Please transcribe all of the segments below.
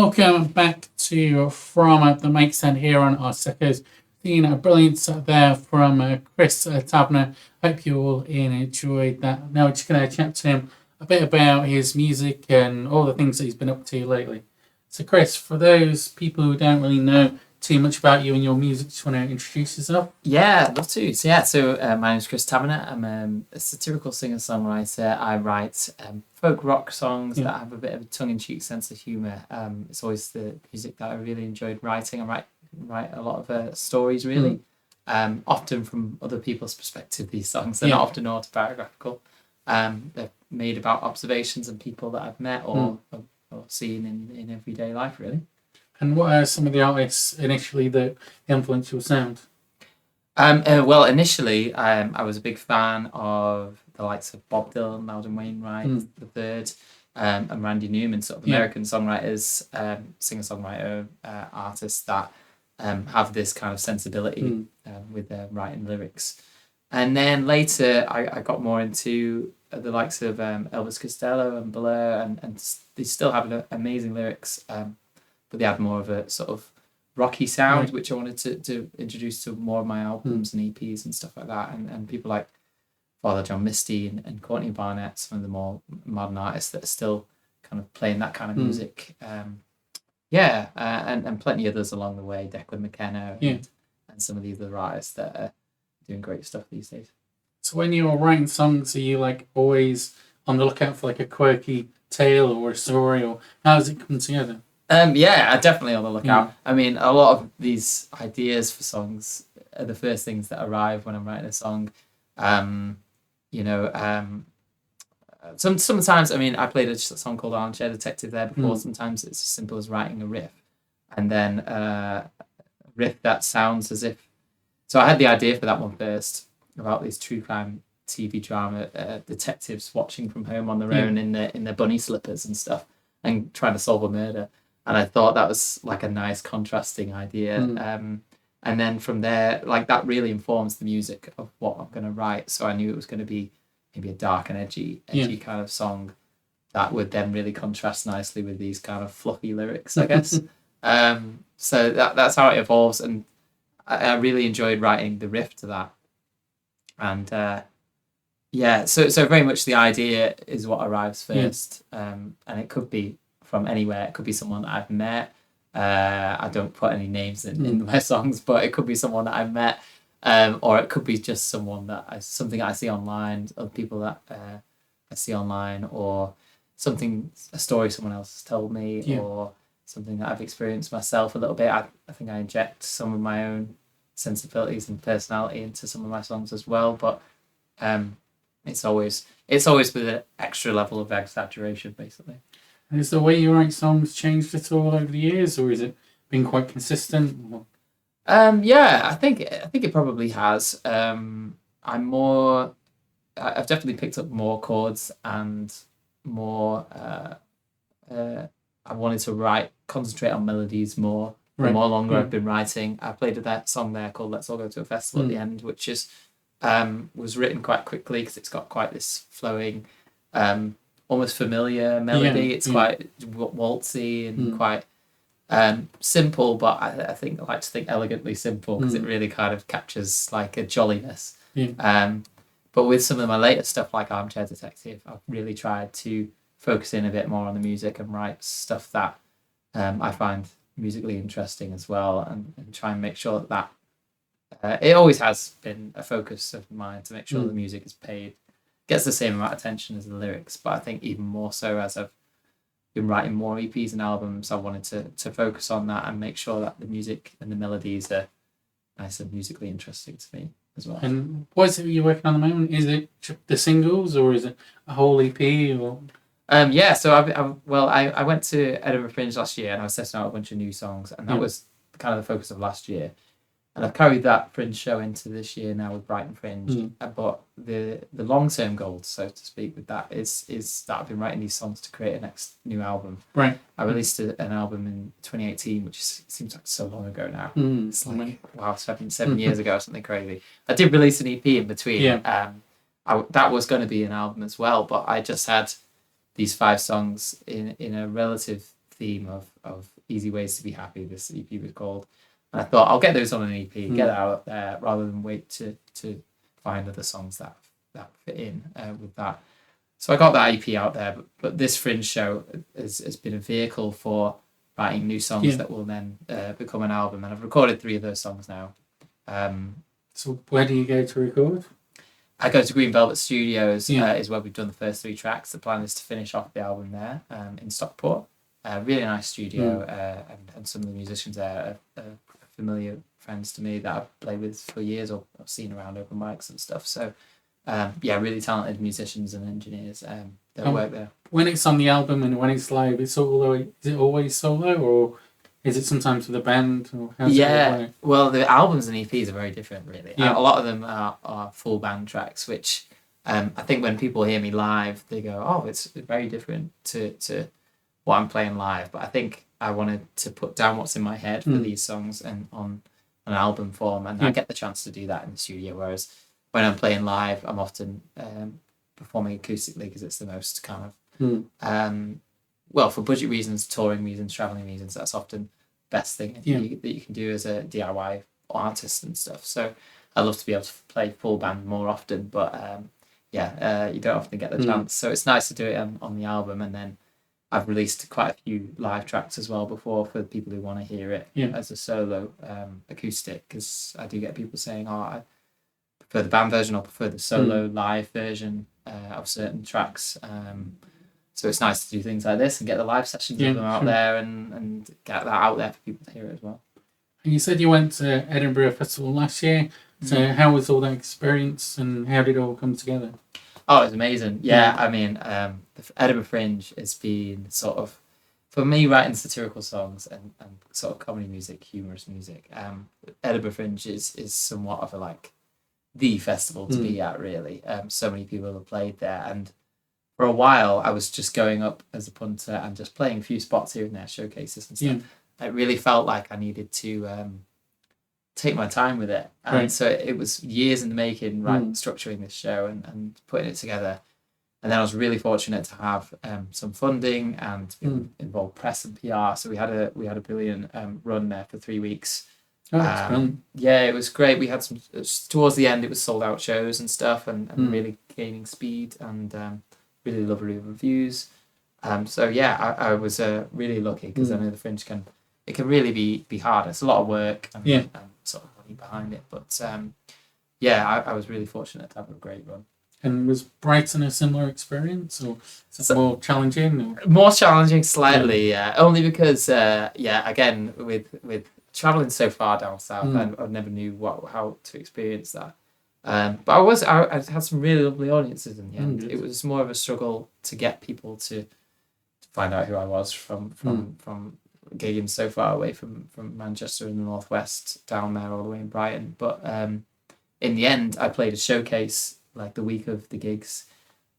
Welcome back to From the Make Stand here on our Secos. Seeing a brilliant set there from Chris Tavener. Hope you all enjoyed that. Now we're just going to chat to him a bit about his music and all the things that he's been up to lately. So Chris, for those people who don't really know too much about you and your music, just want to introduce yourself? Yeah, I'd love to. So my name's Chris Tavener. I'm a satirical singer-songwriter. I write folk rock songs that have a bit of a tongue-in-cheek sense of humour. It's always the music that I really enjoyed writing. I write a lot of stories, really, often from other people's perspective. These songs, they're not often autobiographical. They're made about observations and people that I've met or seen in everyday life, really. And what are some of the artists initially that influenced your sound? Well, initially, I was a big fan of the likes of Bob Dylan, Loudon Wainwright, the Third, and Randy Newman, sort of American songwriters, singer-songwriter artists that have this kind of sensibility with their writing lyrics. And then later, I got more into the likes of Elvis Costello and Blur, and they still have amazing lyrics, but they had more of a sort of rocky sound, which I wanted to introduce to more of my albums and EPs and stuff like that. And people like Father John Misty and Courtney Barnett, some of the more modern artists that are still kind of playing that kind of music. And plenty others along the way, Declan McKenna and some of the other artists that are doing great stuff these days. So when you're writing songs, are you like always on the lookout for like a quirky tale or a story, or how does it come together? Yeah, definitely on the lookout. I mean, a lot of these ideas for songs are the first things that arrive when I'm writing a song. Sometimes, I mean, I played a song called Armchair Detective there before. Sometimes it's as simple as writing a riff, and then a riff that sounds as if. So I had the idea for that one first about these true crime TV drama detectives watching from home on their own in their bunny slippers and stuff, and trying to solve a murder. And I thought that was like a nice contrasting idea. And then from there, like that really informs the music of what I'm going to write. So I knew it was going to be maybe a dark and edgy kind of song that would then really contrast nicely with these kind of fluffy lyrics, I guess. So that's how it evolves. And I really enjoyed writing the riff to that. And so very much the idea is what arrives first. And it could be from anywhere. It could be someone that I've met. I don't put any names in my songs, but it could be someone that I've met, or it could be just something that I see online, other people that I see online, or a story someone else has told me, or something that I've experienced myself a little bit. I think I inject some of my own sensibilities and personality into some of my songs as well, but it's always with an extra level of exaggeration, basically. Has the way you write songs changed at all over the years, or has it been quite consistent? I think it probably has. I've definitely picked up more chords and more. I wanted to concentrate on melodies more. The more longer I've been writing, I played that song there called "Let's All Go to a Festival" at the end, which was written quite quickly because it's got quite this flowing. Almost familiar melody. It's quite waltzy and quite simple, but I like to think elegantly simple because it really kind of captures like a jolliness. But with some of my later stuff like Armchair Detective, I've really tried to focus in a bit more on the music and write stuff that I find musically interesting as well, and try and make sure that it always has been a focus of mine to make sure the music is gets the same amount of attention as the lyrics, but I think even more so as I've been writing more EPs and albums, I wanted to focus on that and make sure that the music and the melodies are nice and musically interesting to me as well. And what is it you're working on at the moment? Is it the singles or is it a whole EP? Or So I went to Edinburgh Fringe last year and I was testing out a bunch of new songs, and that was kind of the focus of last year. And I've carried that Fringe show into this year now with Brighton Fringe. But the long-term goal, so to speak, with that is that I've been writing these songs to create a next new album. Right. I released an album in 2018, which seems like so long ago now. It's like, wow, 7 years ago or something crazy. I did release an EP in between. That was going to be an album as well, but I just had these 5 songs in a relative theme of easy ways to be happy. This EP was called, and I thought I'll get those on an EP, get it out there rather than wait to find other songs that fit in with that. So I got that EP out there, but this Fringe show has been a vehicle for writing new songs that will then become an album, and I've recorded 3 of those songs now. So where do you go to record? I go to Green Velvet Studios, is where we've done the first 3 tracks. The plan is to finish off the album there in Stockport. Really nice studio, and some of the musicians there are familiar friends to me that I've played with for years or I've seen around open mics and stuff. So, really talented musicians and engineers that work there. When it's on the album and when it's live, is it always solo, or is it sometimes with a band? Or how's it work? Well, the albums and EPs are very different, really. A lot of them are full band tracks, which I think when people hear me live, they go, "Oh, it's very different to what I'm playing live." But I think I wanted to put down what's in my head for these songs and on an album form, and I get the chance to do that in the studio. Whereas when I'm playing live, I'm often performing acoustically because it's the most kind of well, for budget reasons, touring reasons, traveling reasons, that's often the best thing that you can do as a DIY artist and stuff. So I love to be able to play full band more often, but you don't often get the chance. So it's nice to do it on the album, and then I've released quite a few live tracks as well before for people who want to hear it as a solo acoustic, because I do get people saying, "Oh, I prefer the band version or prefer the solo live version of certain tracks." So it's nice to do things like this and get the live sessions of them out there and get that out there for people to hear it as well. And you said you went to Edinburgh Festival last year. So how was all that experience and how did it all come together? Oh, it was amazing. Yeah, I mean, the Edinburgh Fringe has been sort of, for me, writing satirical songs and sort of comedy music, humorous music. Edinburgh Fringe is somewhat of the festival to be at, really. So many people have played there, and for a while, I was just going up as a punter and just playing a few spots here and there, showcases and stuff. It really felt like I needed to take my time with it. And so it was years in the making, structuring this show and putting it together. And then I was really fortunate to have some funding and involve press and PR. So we had a brilliant run there for 3 weeks. Oh, that's brilliant. Yeah, it was great. We had some, towards the end, it was sold out shows and stuff, and really gaining speed and really lovely reviews. So yeah, I was really lucky because I know the Fringe can really be hard. It's a lot of work and sort of money behind it. But I was really fortunate to have a great run. And was Brighton a similar experience, or is it more challenging? Or? More challenging slightly, only because again with traveling so far down south, I never knew how to experience that. But I had some really lovely audiences in the end. It was more of a struggle to get people to find out who I was from gigging so far away from Manchester in the northwest down there all the way in Brighton. But in the end, I played a showcase like the week of the gigs,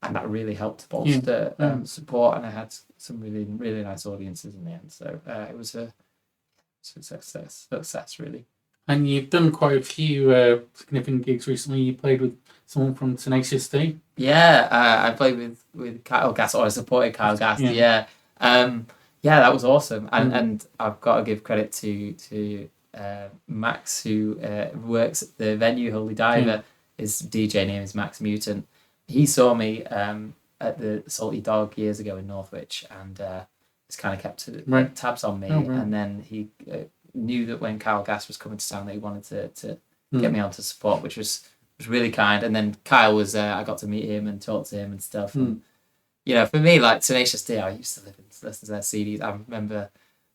and that really helped bolster support, and I had some really, really nice audiences in the end. So it was a success really. And you've done quite a few significant gigs recently. You played with someone from Tenacious D. Yeah, I played with Kyle Gass, or I supported Kyle Gass. Yeah, that was awesome. And I've got to give credit to Max, who works at the venue Holy Diver. His DJ name is Max Mutant. He saw me at the Salty Dog years ago in Northwich, and just kind of kept tabs on me. And then he knew that when Kyle Gass was coming to town, that he wanted to get me on to support, which was really kind. And then Kyle was I got to meet him and talk to him and stuff. And, for me, like Tenacious D, I used to listen to their CDs. I remember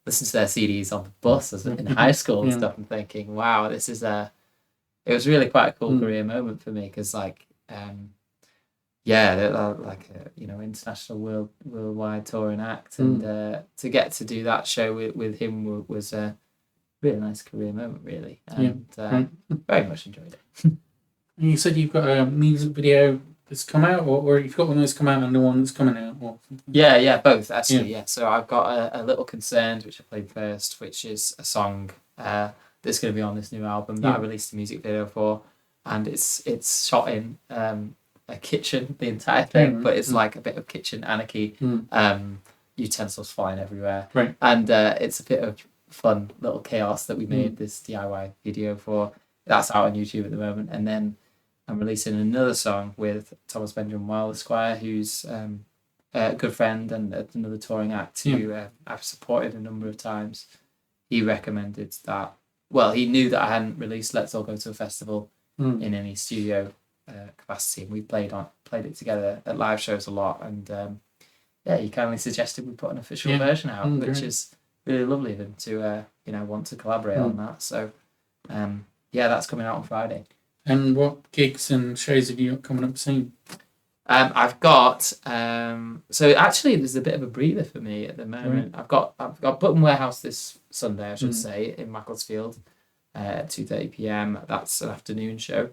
listening to their CDs on the bus in high school and stuff, and thinking, wow, this is it was really quite a cool career moment for me, because they're like a international worldwide touring act, and to get to do that show with him was a really nice career moment, really, and very much enjoyed it. And you said you've got a music video that's come out, or you've got one that's come out and the one that's coming out, or something? Yeah, both actually. Yeah, so I've got a Little Concerned, which I played first, which is a song that's going to be on this new album that I released a music video for, and it's shot in a kitchen, the entire thing, but it's like a bit of kitchen anarchy. utensils flying everywhere. Right. And it's a bit of fun little chaos that we made this DIY video for. That's out on YouTube at the moment. And then I'm releasing another song with Thomas Benjamin Wild Esquire, who's a good friend and another touring act who I've supported a number of times. He recommended that. Well, he knew that I hadn't released Let's All Go to a Festival in any studio capacity, and we played it together at live shows a lot. And he kindly suggested we put an official version out, which is really lovely of him to want to collaborate on that. So that's coming out on Friday. And what gigs and shows have you got coming up soon? I've got so actually there's a bit of a breather for me at the moment. I've got Button Warehouse this Sunday, I should say, in Macclesfield at 2:30 p.m. That's an afternoon show,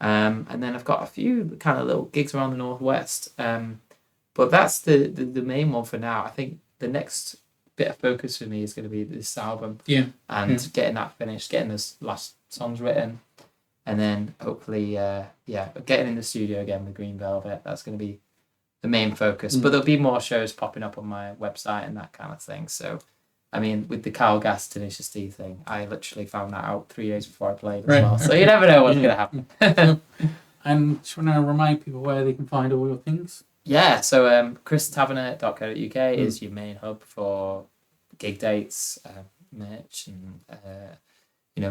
and then I've got a few kind of little gigs around the northwest. But that's the main one for now. I think the next bit of focus for me is going to be this album, and getting that finished, getting those last songs written. And then hopefully, getting in the studio again with Green Velvet. That's going to be the main focus. But there'll be more shows popping up on my website and that kind of thing. So, I mean, with the Kyle Gass Tenacious D thing, I literally found that out 3 days before I played as well. So you never know what's going to happen. And just want to remind people where they can find all your things. Yeah, so christavener.co.uk is your main hub for gig dates, merch, and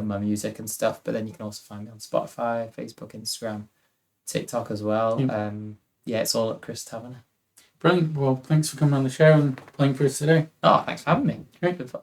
my music and stuff. But then you can also find me on Spotify, Facebook, Instagram, TikTok as well. It's all at Chris Tavener. Brilliant. Well, thanks for coming on the show and playing for us today. Oh, thanks for having me. Great. Good fun.